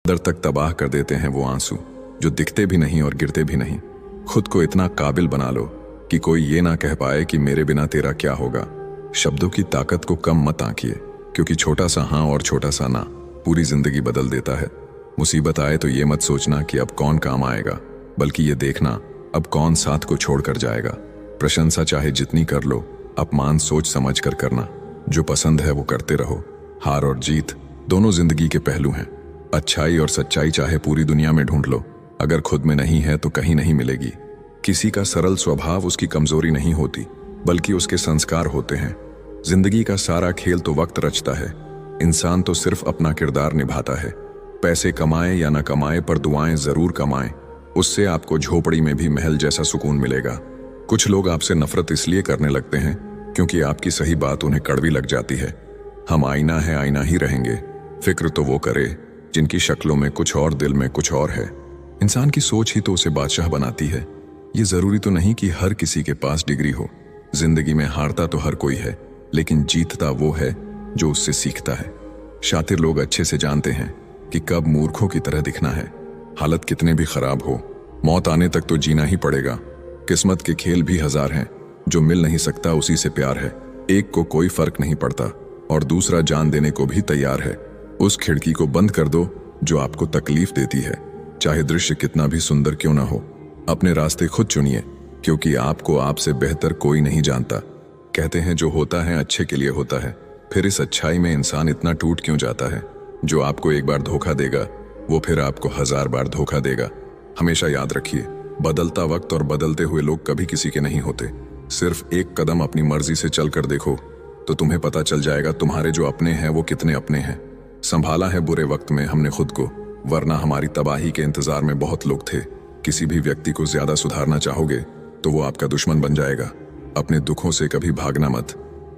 अंदर तक तबाह कर देते हैं वो आंसू जो दिखते भी नहीं और गिरते भी नहीं। खुद को इतना काबिल बना लो कि कोई ये ना कह पाए कि मेरे बिना तेरा क्या होगा। शब्दों की ताकत को कम मत आंकिए, क्योंकि छोटा सा हाँ और छोटा सा ना पूरी जिंदगी बदल देता है। मुसीबत आए तो ये मत सोचना कि अब कौन काम आएगा, बल्कि ये देखना अब कौन साथ को छोड़कर जाएगा। प्रशंसा चाहे जितनी कर लो, अपमान सोच समझ कर करना। जो पसंद है वो करते रहो। हार और जीत दोनों जिंदगी के पहलू हैं। अच्छाई और सच्चाई चाहे पूरी दुनिया में ढूंढ लो, अगर खुद में नहीं है तो कहीं नहीं मिलेगी। किसी का सरल स्वभाव उसकी कमजोरी नहीं होती, बल्कि उसके संस्कार होते हैं। जिंदगी का सारा खेल तो वक्त रचता है, इंसान तो सिर्फ अपना किरदार निभाता है। पैसे कमाए या न कमाए, पर दुआएं जरूर कमाएं, उससे आपको झोपड़ी में भी महल जैसा सुकून मिलेगा। कुछ लोग आपसे नफरत इसलिए करने लगते हैं क्योंकि आपकी सही बात उन्हें कड़वी लग जाती है। हम आईना है, आईना ही रहेंगे। फिक्र तो वो करे जिनकी शक्लों में कुछ और दिल में कुछ और है। इंसान की सोच ही तो उसे बादशाह बनाती है। ये जरूरी तो नहीं कि हर किसी के पास डिग्री हो। जिंदगी में हारता तो हर कोई है, लेकिन जीतता वो है जो उससे सीखता है। शातिर लोग अच्छे से जानते हैं कि कब मूर्खों की तरह दिखना है। हालत कितने भी खराब हो, मौत आने तक तो जीना ही पड़ेगा। किस्मत के खेल भी हजार हैं, जो मिल नहीं सकता उसी से प्यार है। एक को कोई फर्क नहीं पड़ता और दूसरा जान देने को भी तैयार है। उस खिड़की को बंद कर दो जो आपको तकलीफ देती है, चाहे दृश्य कितना भी सुंदर क्यों ना हो। अपने रास्ते खुद चुनिए, क्योंकि आपको आपसे बेहतर कोई नहीं जानता। कहते हैं जो होता है अच्छे के लिए होता है, फिर इस अच्छाई में इंसान इतना टूट क्यों जाता है। जो आपको एक बार धोखा देगा वो फिर आपको 1000 बार धोखा देगा। हमेशा याद रखिए, बदलता वक्त और बदलते हुए लोग कभी किसी के नहीं होते। सिर्फ एक कदम अपनी मर्जी से चल कर देखो तो तुम्हें पता चल जाएगा तुम्हारे जो अपने हैं वो कितने अपने हैं। संभाला है बुरे वक्त में हमने खुद को, वरना हमारी तबाही के इंतजार में बहुत लोग थे। किसी भी व्यक्ति को ज्यादा सुधारना चाहोगे तो वो आपका दुश्मन बन जाएगा। अपने दुखों से कभी भागना मत,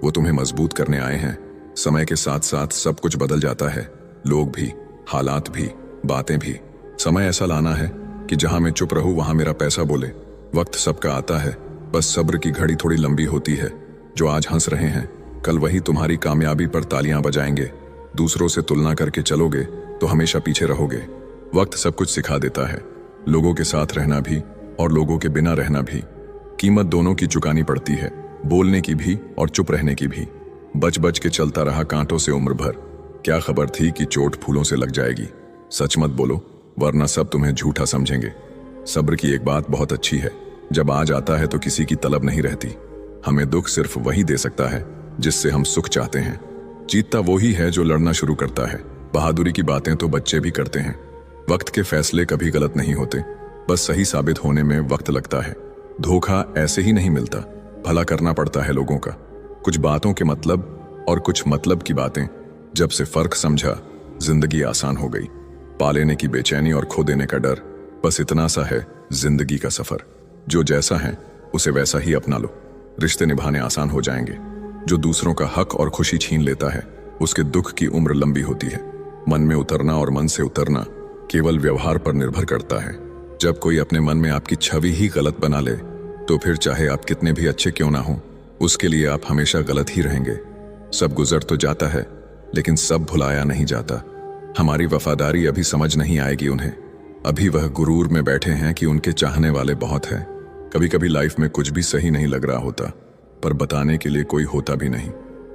वो तुम्हें मजबूत करने आए हैं। समय के साथ साथ सब कुछ बदल जाता है, लोग भी, हालात भी, बातें भी। समय ऐसा लाना है कि जहां मैं चुप रहूं वहां मेरा पैसा बोले। वक्त सबका आता है, बस सब्र की घड़ी थोड़ी लंबी होती है। जो आज हंस रहे हैं कल वही तुम्हारी कामयाबी पर तालियां बजाएंगे। दूसरों से तुलना करके चलोगे तो हमेशा पीछे रहोगे। वक्त सब कुछ सिखा देता है, लोगों के साथ रहना भी और लोगों के बिना रहना भी। कीमत दोनों की चुकानी पड़ती है, बोलने की भी और चुप रहने की भी। बच बच के चलता रहा कांटों से उम्र भर, क्या खबर थी कि चोट फूलों से लग जाएगी। सच मत बोलो, वरना सब तुम्हें झूठा समझेंगे। सब्र की एक बात बहुत अच्छी है, जब आज आता है तो किसी की तलब नहीं रहती। हमें दुख सिर्फ वही दे सकता है जिससे हम सुख चाहते हैं। जीतता वही है जो लड़ना शुरू करता है। बहादुरी की बातें तो बच्चे भी करते हैं। वक्त के फैसले कभी गलत नहीं होते, बस सही साबित होने में वक्त लगता है। धोखा ऐसे ही नहीं मिलता, भला करना पड़ता है लोगों का। कुछ बातों के मतलब और कुछ मतलब की बातें, जब से फर्क समझा जिंदगी आसान हो गई। पा लेने की बेचैनी और खो देने का डर, बस इतना सा है जिंदगी का सफर। जो जैसा है उसे वैसा ही अपना लो, रिश्ते निभाने आसान हो जाएंगे। जो दूसरों का हक और खुशी छीन लेता है उसके दुख की उम्र लंबी होती है। मन में उतरना और मन से उतरना केवल व्यवहार पर निर्भर करता है। जब कोई अपने मन में आपकी छवि ही गलत बना ले तो फिर चाहे आप कितने भी अच्छे क्यों ना हो, उसके लिए आप हमेशा गलत ही रहेंगे। सब गुजर तो जाता है, लेकिन सब भुलाया नहीं जाता। हमारी वफादारी अभी समझ नहीं आएगी उन्हें। अभी वह गुरूर में बैठे हैं कि उनके चाहने वाले बहुत हैं। कभी कभी लाइफ में कुछ भी सही नहीं लग रहा होता, पर बताने के लिए कोई होता भी नहीं।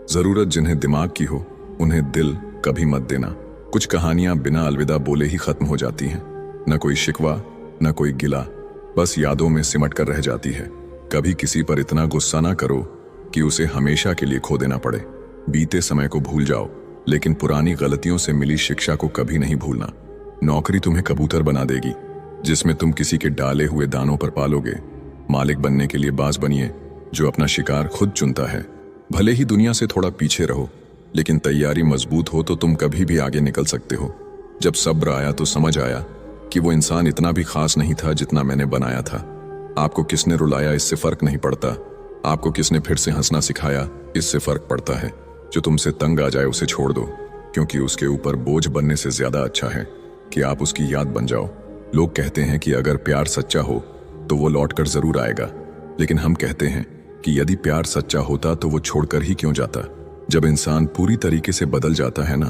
जरूरत जिन्हें दिमाग की हो उन्हें दिल कभी मत देना। कुछ कहानियां बिना अलविदा बोले ही खत्म हो जाती हैं। न कोई शिकवा न कोई गिला, बस यादों में सिमट कर रह जाती है। कभी किसी पर इतना गुस्सा ना करो कि उसे हमेशा के लिए खो देना पड़े। बीते समय को भूल जाओ, लेकिन पुरानी गलतियों से मिली शिक्षा को कभी नहीं भूलना। नौकरी तुम्हें कबूतर बना देगी, जिसमें तुम किसी के डाले हुए दानों पर पालोगे। मालिक बनने के लिए बाज बनिए, जो अपना शिकार खुद चुनता है। भले ही दुनिया से थोड़ा पीछे रहो, लेकिन तैयारी मजबूत हो तो तुम कभी भी आगे निकल सकते हो। जब सब्र आया तो समझ आया कि वो इंसान इतना भी खास नहीं था जितना मैंने बनाया था। आपको किसने रुलाया इससे फर्क नहीं पड़ता, आपको किसने फिर से हंसना सिखाया इससे फर्क पड़ता है। जो तुमसे तंग आ जाए उसे छोड़ दो, क्योंकि उसके ऊपर बोझ बनने से ज्यादा अच्छा है कि आप उसकी याद बन जाओ। लोग कहते हैं कि अगर प्यार सच्चा हो तो वो लौटकर जरूर आएगा, लेकिन हम कहते हैं कि यदि प्यार सच्चा होता तो वो छोड़कर ही क्यों जाता। जब इंसान पूरी तरीके से बदल जाता है ना,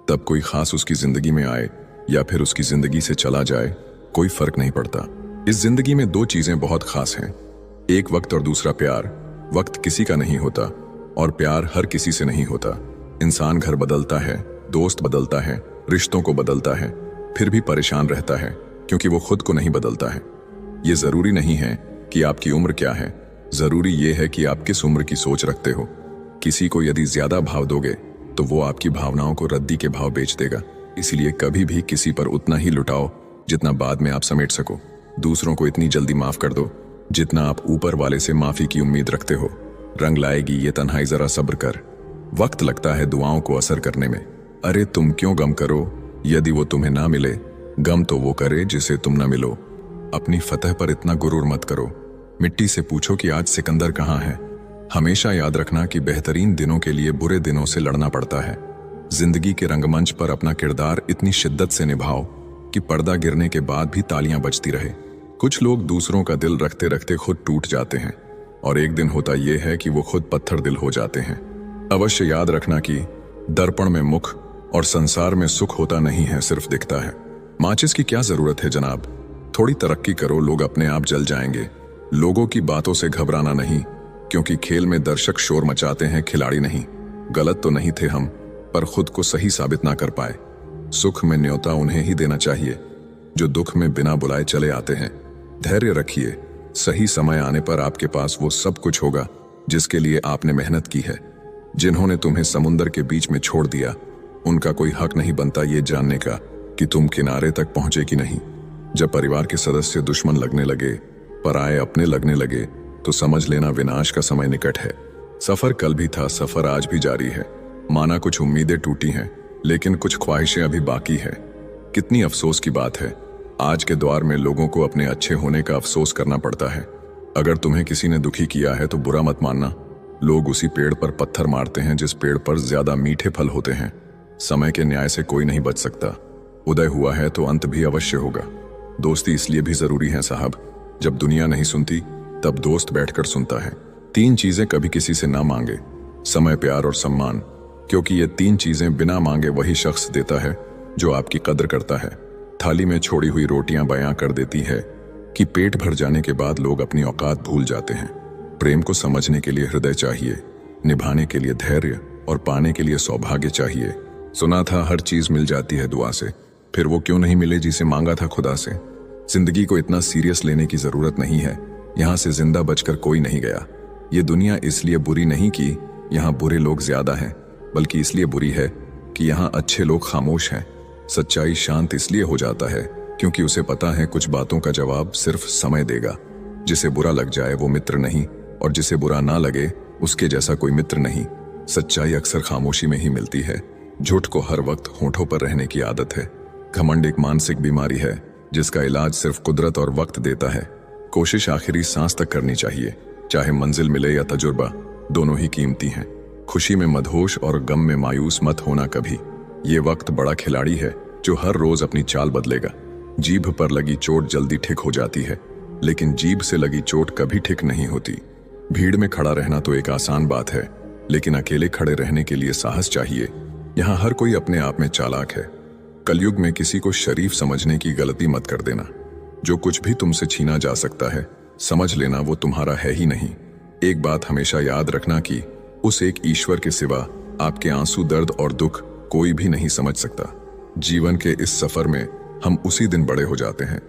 तब कोई खास उसकी जिंदगी में आए या फिर उसकी जिंदगी से चला जाए, कोई फर्क नहीं पड़ता। इस जिंदगी में दो चीजें बहुत खास हैं, एक वक्त और दूसरा प्यार। वक्त किसी का नहीं होता और प्यार हर किसी से नहीं होता। इंसान घर बदलता है, दोस्त बदलता है, रिश्तों को बदलता है, फिर भी परेशान रहता है क्योंकि वो खुद को नहीं बदलता है। ये जरूरी नहीं है कि आपकी उम्र क्या है, जरूरी ये है कि आप किस उम्र की सोच रखते हो। किसी को यदि ज्यादा भाव दोगे तो वो आपकी भावनाओं को रद्दी के भाव बेच देगा। इसलिए कभी भी किसी पर उतना ही लुटाओ जितना बाद में आप समेट सको। दूसरों को इतनी जल्दी माफ कर दो जितना आप ऊपर वाले से माफी की उम्मीद रखते हो। रंग लाएगी ये तन्हाई, जरा सब्र कर। वक्त लगता है दुआओं को असर करने में। अरे तुम क्यों गम करो यदि वो तुम्हें ना मिले, गम तो वो करे जिसे तुम ना मिलो। अपनी फतह पर इतना गुरूर मत करो। मिट्टी से पूछो कि आज सिकंदर कहाँ है। हमेशा याद रखना कि बेहतरीन दिनों के लिए बुरे दिनों से लड़ना पड़ता है। जिंदगी के रंगमंच पर अपना किरदार इतनी शिद्दत से निभाओ कि पर्दा गिरने के बाद भी तालियां बजती रहे। कुछ लोग दूसरों का दिल रखते रखते खुद टूट जाते हैं और एक दिन होता यह है कि वो खुद पत्थर दिल हो जाते हैं। अवश्य याद रखना कि दर्पण में मुख और संसार में सुख होता नहीं है, सिर्फ दिखता है। माचिस की क्या जरूरत है जनाब, थोड़ी तरक्की करो, लोग अपने आप जल जाएंगे। लोगों की बातों से घबराना नहीं, क्योंकि खेल में दर्शक शोर मचाते हैं, खिलाड़ी नहीं। गलत तो नहीं थे हम, पर खुद को सही साबित ना कर पाए। सुख में न्योता उन्हें ही देना चाहिए जो दुख में बिना बुलाए चले आते हैं। धैर्य रखिए, सही समय आने पर आपके पास वो सब कुछ होगा जिसके लिए आपने मेहनत की है। जिन्होंने तुम्हें समुंदर के बीच में छोड़ दिया, उनका कोई हक नहीं बनता ये जानने का कि तुम किनारे तक पहुंचे कि नहीं। जब परिवार के सदस्य दुश्मन लगने लगे, पराये अपने लगने लगे, तो समझ लेना विनाश का समय निकट है। सफर कल भी था, सफर आज भी जारी है। माना कुछ उम्मीदें टूटी हैं, लेकिन कुछ ख्वाहिशें अभी बाकी है। कितनी अफसोस की बात है, आज के दौर में लोगों को अपने अच्छे होने का अफसोस करना पड़ता है। अगर तुम्हें किसी ने दुखी किया है तो बुरा मत मानना। लोग उसी पेड़ पर पत्थर मारते हैं जिस पेड़ पर ज्यादा मीठे फल होते हैं। समय के न्याय से कोई नहीं बच सकता। उदय हुआ है तो अंत भी अवश्य होगा। दोस्ती इसलिए भी जरूरी है साहब, जब दुनिया नहीं सुनती तब दोस्त बैठकर सुनता है। 3 चीजें कभी किसी से ना मांगे, समय, प्यार और सम्मान, क्योंकि ये 3 चीजें बिना मांगे वही शख्स देता है जो आपकी कदर करता है। थाली में छोड़ी हुई रोटियां बयां कर देती है कि पेट भर जाने के बाद लोग अपनी औकात भूल जाते हैं। प्रेम को समझने के लिए हृदय चाहिए, निभाने के लिए धैर्य और पाने के लिए सौभाग्य चाहिए। सुना था हर चीज मिल जाती है दुआ से, फिर वो क्यों नहीं मिले जिसे मांगा था खुदा से। जिंदगी को इतना सीरियस लेने की जरूरत नहीं है, यहाँ से जिंदा बचकर कोई नहीं गया। ये दुनिया इसलिए बुरी नहीं कि यहाँ बुरे लोग ज्यादा हैं, बल्कि इसलिए बुरी है कि यहाँ अच्छे लोग खामोश हैं। सच्चाई शांत इसलिए हो जाता है क्योंकि उसे पता है कुछ बातों का जवाब सिर्फ समय देगा। जिसे बुरा लग जाए वो मित्र नहीं, और जिसे बुरा ना लगे उसके जैसा कोई मित्र नहीं। सच्चाई अक्सर खामोशी में ही मिलती है। झूठ को हर वक्त होठों पर रहने की आदत है। घमंड एक मानसिक बीमारी है जिसका इलाज सिर्फ कुदरत और वक्त देता है। कोशिश आखिरी सांस तक करनी चाहिए, चाहे मंजिल मिले या तजुर्बा, दोनों ही कीमती हैं। खुशी में मदहोश और गम में मायूस मत होना कभी। ये वक्त बड़ा खिलाड़ी है जो हर रोज अपनी चाल बदलेगा। जीभ पर लगी चोट जल्दी ठीक हो जाती है, लेकिन जीभ से लगी चोट कभी ठीक नहीं होती। भीड़ में खड़ा रहना तो एक आसान बात है, लेकिन अकेले खड़े रहने के लिए साहस चाहिए। यहाँ हर कोई अपने आप में चालाक है। कलयुग में किसी को शरीफ समझने की गलती मत कर देना। जो कुछ भी तुमसे छीना जा सकता है, समझ लेना वो तुम्हारा है ही नहीं। एक बात हमेशा याद रखना कि उस एक ईश्वर के सिवा आपके आंसू, दर्द और दुख कोई भी नहीं समझ सकता। जीवन के इस सफर में हम उसी दिन बड़े हो जाते हैं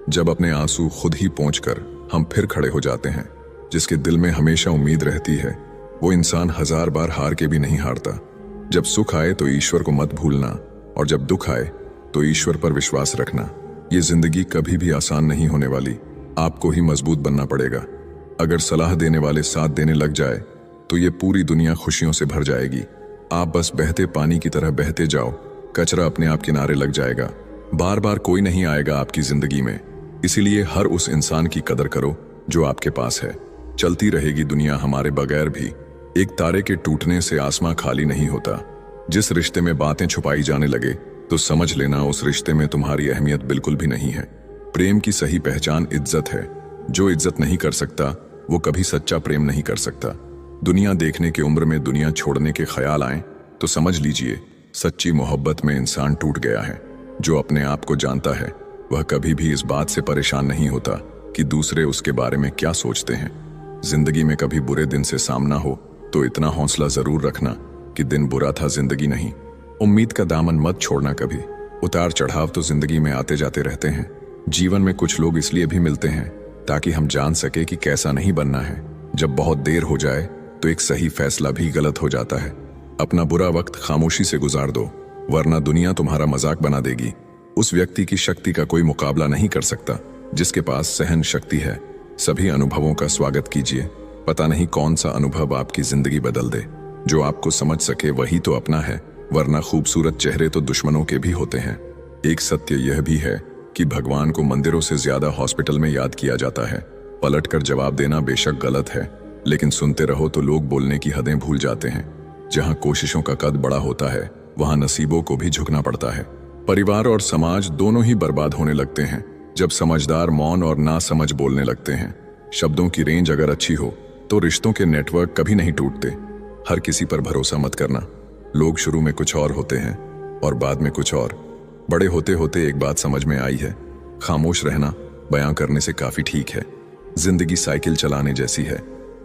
जब अपने आंसू खुद ही पोंछकर हम फिर खड़े हो जाते हैं। जिसके दिल में हमेशा उम्मीद रहती है वो इंसान 1000 बार हार के भी नहीं हारता। जब सुख आए तो ईश्वर को मत भूलना, और जब दुख आए तो ईश्वर पर विश्वास रखना। ये जिंदगी कभी भी आसान नहीं होने वाली, आपको ही मजबूत बनना पड़ेगा। अगर सलाह देने वाले साथ देने लग जाए तो ये पूरी दुनिया खुशियों से भर जाएगी। आप बस बहते पानी की तरह बहते जाओ, कचरा अपने आप किनारे लग जाएगा। बार बार कोई नहीं आएगा आपकी जिंदगी में, इसीलिए हर उस इंसान की कदर करो जो आपके पास है। चलती रहेगी दुनिया हमारे बगैर भी। एक तारे के टूटने से आसमां खाली नहीं होता। जिस रिश्ते में बातें छुपाई जाने लगे तो समझ लेना उस रिश्ते में तुम्हारी अहमियत बिल्कुल भी नहीं है। प्रेम की सही पहचान इज्जत है। जो इज्जत नहीं कर सकता वो कभी सच्चा प्रेम नहीं कर सकता। दुनिया देखने की उम्र में दुनिया छोड़ने के ख्याल आए तो समझ लीजिए सच्ची मोहब्बत में इंसान टूट गया है। जो अपने आप को जानता है वह कभी भी इस बात से परेशान नहीं होता कि दूसरे उसके बारे में क्या सोचते हैं। जिंदगी में कभी बुरे दिन से सामना हो तो इतना हौसला जरूर रखना कि दिन बुरा था, जिंदगी नहीं। उम्मीद का दामन मत छोड़ना कभी। उतार चढ़ाव तो जिंदगी में आते जाते रहते हैं। जीवन में कुछ लोग इसलिए भी मिलते हैं ताकि हम जान सके कि कैसा नहीं बनना है। जब बहुत देर हो जाए तो एक सही फैसला भी गलत हो जाता है। अपना बुरा वक्त खामोशी से गुजार दो, वरना दुनिया तुम्हारा मजाक बना देगी। उस व्यक्ति की शक्ति का कोई मुकाबला नहीं कर सकता जिसके पास सहन शक्ति है। सभी अनुभवों का स्वागत कीजिए। पता नहीं कौन सा अनुभव आपकी जिंदगी बदल दे। जो आपको समझ सके वही तो अपना है, वरना खूबसूरत चेहरे तो दुश्मनों के भी होते हैं। एक सत्य यह भी है कि भगवान को मंदिरों से ज्यादा हॉस्पिटल में याद किया जाता है। पलटकर जवाब देना बेशक गलत है, लेकिन सुनते रहो तो लोग बोलने की हदें भूल जाते हैं। जहां कोशिशों का कद बड़ा होता है वहां नसीबों को भी झुकना पड़ता है। परिवार और समाज दोनों ही बर्बाद होने लगते हैं जब समझदार मौन और ना समझ बोलने लगते हैं। शब्दों की रेंज अगर अच्छी हो तो रिश्तों के नेटवर्क कभी नहीं टूटते। हर किसी पर भरोसा मत करना। लोग शुरू में कुछ और होते हैं और बाद में कुछ और। बड़े होते होते एक बात समझ में आई है, खामोश रहना बयां करने से काफी ठीक है। जिंदगी साइकिल चलाने जैसी है।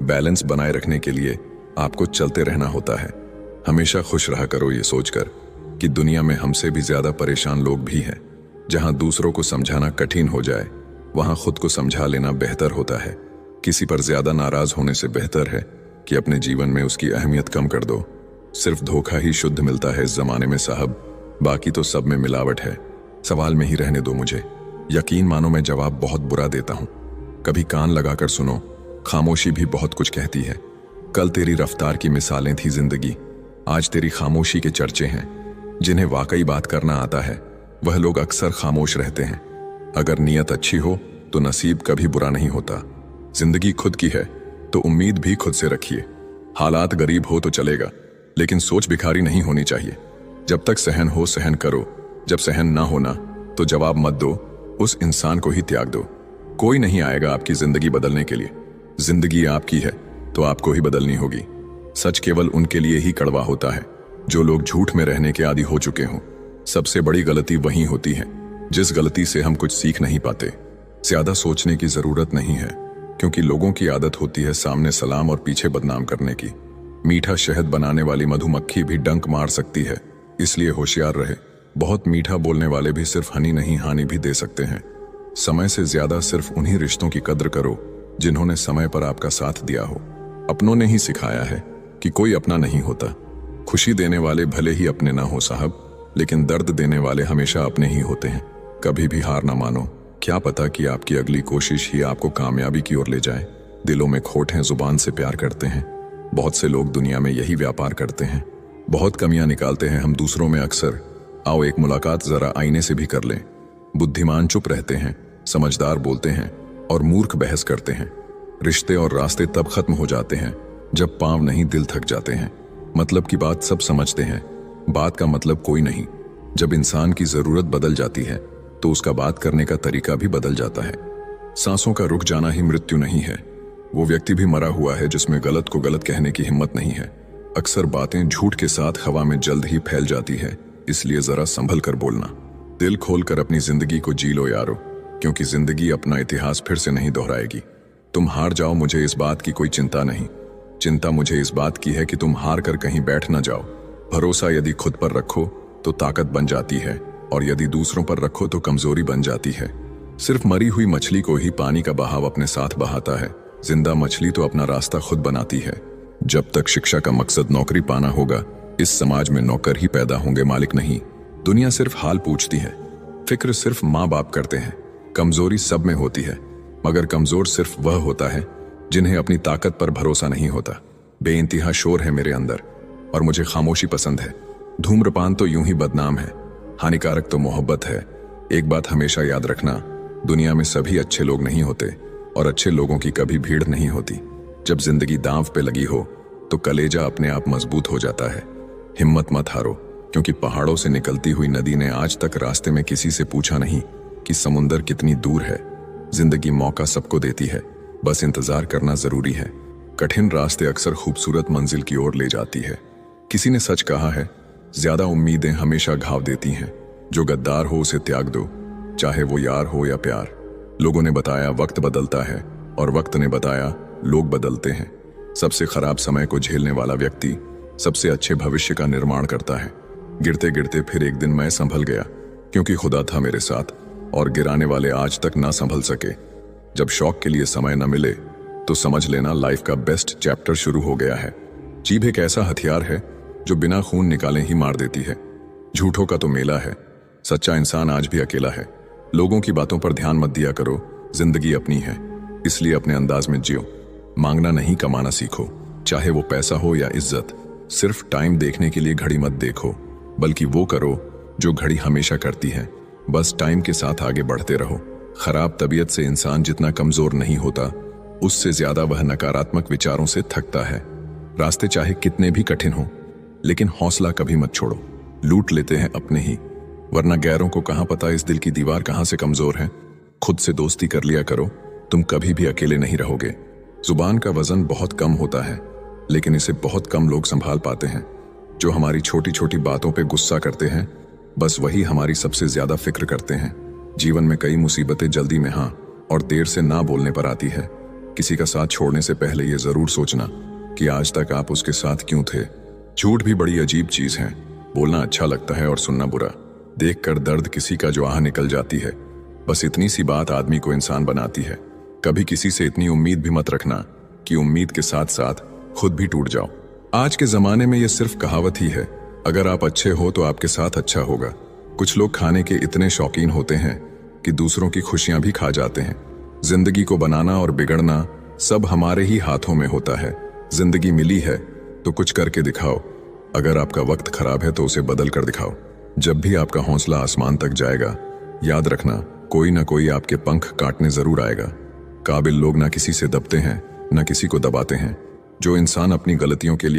बैलेंस बनाए रखने के लिए आपको चलते रहना होता है। हमेशा खुश रहा करो ये सोचकर कि दुनिया में हमसे भी ज्यादा परेशान लोग भी हैं। जहां दूसरों को समझाना कठिन हो जाए वहां खुद को समझा लेना बेहतर होता है। किसी पर ज्यादा नाराज होने से बेहतर है कि अपने जीवन में उसकी अहमियत कम कर दो। सिर्फ धोखा ही शुद्ध मिलता है इस जमाने में साहब, बाकी तो सब में मिलावट है। सवाल में ही रहने दो मुझे। यकीन मानो मैं जवाब बहुत बुरा देता हूं। कभी कान लगाकर सुनो, खामोशी भी बहुत कुछ कहती है। कल तेरी रफ्तार की मिसालें थी जिंदगी, आज तेरी खामोशी के चर्चे हैं। जिन्हें वाकई बात करना आता है वह लोग अक्सर खामोश रहते हैं। अगर नीयत अच्छी हो तो नसीब कभी बुरा नहीं होता। जिंदगी खुद की है तो उम्मीद भी खुद से रखिए। हालात गरीब हो तो चलेगा, लेकिन सोच भिखारी नहीं होनी चाहिए। जब तक सहन हो सहन करो, जब सहन ना होना तो जवाब मत दो, उस इंसान को ही त्याग दो। कोई नहीं आएगा आपकी जिंदगी बदलने के लिए। जिंदगी आपकी है तो आपको ही बदलनी होगी। सच केवल उनके लिए ही कड़वा होता है जो लोग झूठ में रहने के आदी हो चुके हों। सबसे बड़ी गलती वही होती है जिस गलती से हम कुछ सीख नहीं पाते। ज्यादा सोचने की जरूरत नहीं है, क्योंकि लोगों की आदत होती है सामने सलाम और पीछे बदनाम करने की। मीठा शहद बनाने वाली मधुमक्खी भी डंक मार सकती है, इसलिए होशियार रहे। बहुत मीठा बोलने वाले भी सिर्फ हनी नहीं हानि भी दे सकते हैं। समय से ज्यादा सिर्फ उन्हीं रिश्तों की कद्र करो जिन्होंने समय पर आपका साथ दिया हो। अपनों ने ही सिखाया है कि कोई अपना नहीं होता। खुशी देने वाले भले ही अपने ना हो साहब, लेकिन दर्द देने वाले हमेशा अपने ही होते हैं। कभी भी हार ना मानो। क्या पता कि आपकी अगली कोशिश ही आपको कामयाबी की ओर ले जाए। दिलों में खोट है, जुबान से प्यार करते हैं। बहुत से लोग दुनिया में यही व्यापार करते हैं। बहुत कमियां निकालते हैं हम दूसरों में अक्सर। आओ एक मुलाकात जरा आईने से भी कर लें। बुद्धिमान चुप रहते हैं, समझदार बोलते हैं और मूर्ख बहस करते हैं। रिश्ते और रास्ते तब खत्म हो जाते हैं जब पांव नहीं दिल थक जाते हैं। मतलब की बात सब समझते हैं, बात का मतलब कोई नहीं। जब इंसान की जरूरत बदल जाती है तो उसका बात करने का तरीका भी बदल जाता है। सांसों का रुक जाना ही मृत्यु नहीं है। वो व्यक्ति भी मरा हुआ है जिसमें गलत को गलत कहने की हिम्मत नहीं है। अक्सर बातें झूठ के साथ हवा में जल्द ही फैल जाती है, इसलिए जरा संभल कर बोलना। दिल खोलकर अपनी जिंदगी को जी लो यारो, क्योंकि जिंदगी अपना इतिहास फिर से नहीं दोहराएगी। तुम हार जाओ, मुझे इस बात की कोई चिंता नहीं। चिंता मुझे इस बात की है कि तुम हार कर कहीं बैठ ना जाओ। भरोसा यदि खुद पर रखो तो ताकत बन जाती है, और यदि दूसरों पर रखो तो कमजोरी बन जाती है। सिर्फ मरी हुई मछली को ही पानी का बहाव अपने साथ बहाता है। जिंदा मछली तो अपना रास्ता खुद बनाती है। जब तक शिक्षा का मकसद नौकरी पाना होगा, इस समाज में नौकर ही पैदा होंगे, मालिक नहीं। दुनिया सिर्फ हाल पूछती है, फिक्र सिर्फ माँ बाप करते हैं। कमजोरी सब में होती है, मगर कमजोर सिर्फ वह होता है जिन्हें अपनी ताकत पर भरोसा नहीं होता। बेइंतहा शोर है मेरे अंदर और मुझे खामोशी पसंद है। धूम्रपान तो यूं ही बदनाम है, हानिकारक तो मोहब्बत है। एक बात हमेशा याद रखना, दुनिया में सभी अच्छे लोग नहीं होते और अच्छे लोगों की कभी भीड़ नहीं होती। जब जिंदगी दांव पे लगी हो तो कलेजा अपने आप मजबूत हो जाता है। हिम्मत मत हारो, क्योंकि पहाड़ों से निकलती हुई नदी ने आज तक रास्ते में किसी से पूछा नहीं कि समुंदर कितनी दूर है। जिंदगी मौका सबको देती है, बस इंतजार करना जरूरी है। कठिन रास्ते अक्सर खूबसूरत मंजिल की ओर ले जाती है। किसी ने सच कहा है, ज्यादा उम्मीदें हमेशा घाव देती हैं। जो गद्दार हो उसे त्याग दो, चाहे वो यार हो या प्यार। लोगों ने बताया वक्त बदलता है, और वक्त ने बताया लोग बदलते हैं। सबसे खराब समय को झेलने वाला व्यक्ति सबसे अच्छे भविष्य का निर्माण करता है। गिरते गिरते फिर एक दिन मैं संभल गया, क्योंकि खुदा था मेरे साथ, और गिराने वाले आज तक ना संभल सके। जब शौक के लिए समय न मिले तो समझ लेना लाइफ का बेस्ट चैप्टर शुरू हो गया है। जीभ एक ऐसा हथियार है जो बिना खून निकाले ही मार देती है। झूठों का तो मेला है, सच्चा इंसान आज भी अकेला है। लोगों की बातों पर ध्यान मत दिया करो, जिंदगी अपनी है, इसलिए अपने अंदाज में जियो। मांगना नहीं, कमाना सीखो, चाहे वो पैसा हो या इज्जत। सिर्फ टाइम देखने के लिए घड़ी मत देखो, बल्कि वो करो जो घड़ी हमेशा करती है। बस टाइम के साथ आगे बढ़ते रहो। खराब तबीयत से इंसान जितना कमजोर नहीं होता, उससे ज्यादा वह नकारात्मक विचारों से थकता है। रास्ते चाहे कितने भी कठिन हो, लेकिन हौसला कभी मत छोड़ो। लूट लेते हैं अपने ही, वरना गैरों को कहां पता इस दिल की दीवार कहां से कमजोर है। खुद से दोस्ती कर लिया करो, तुम कभी भी अकेले नहीं रहोगे। जुबान का वजन बहुत कम होता है, लेकिन इसे बहुत कम लोग संभाल पाते हैं। जो हमारी छोटी छोटी बातों पे गुस्सा करते हैं, बस वही हमारी सबसे ज्यादा फिक्र करते हैं। जीवन में कई मुसीबतें जल्दी में हाँ और देर से ना बोलने पर आती है। किसी का साथ छोड़ने से पहले ये जरूर सोचना कि आज तक आप उसके साथ क्यों थे। झूठ भी बड़ी अजीब चीज है, बोलना अच्छा लगता है और सुनना बुरा। देखकर दर्द किसी का जो आह निकल जाती है, बस इतनी सी बात आदमी को इंसान बनाती है। कभी किसी से इतनी उम्मीद भी मत रखना कि उम्मीद के साथ साथ खुद भी टूट जाओ। आज के जमाने में ये सिर्फ कहावत ही है, अगर आप अच्छे हो तो आपके साथ अच्छा होगा। कुछ लोग खाने के इतने शौकीन होते हैं कि दूसरों की खुशियां भी खा जाते हैं। जिंदगी को बनाना और बिगड़ना सब हमारे ही हाथों में होता है। जिंदगी मिली है तो कुछ करके दिखाओ। अगर आपका वक्त खराब है तो उसे बदल कर दिखाओ। जब भी आपका हौसला आसमान तक जाएगा, याद रखना कोई ना कोई आपके पंख काटने जरूर आएगा। काबिल लोग ना किसी से दबते हैं, ना किसी को दबाते हैं। जो इंसान अपनी गलतियों के लिए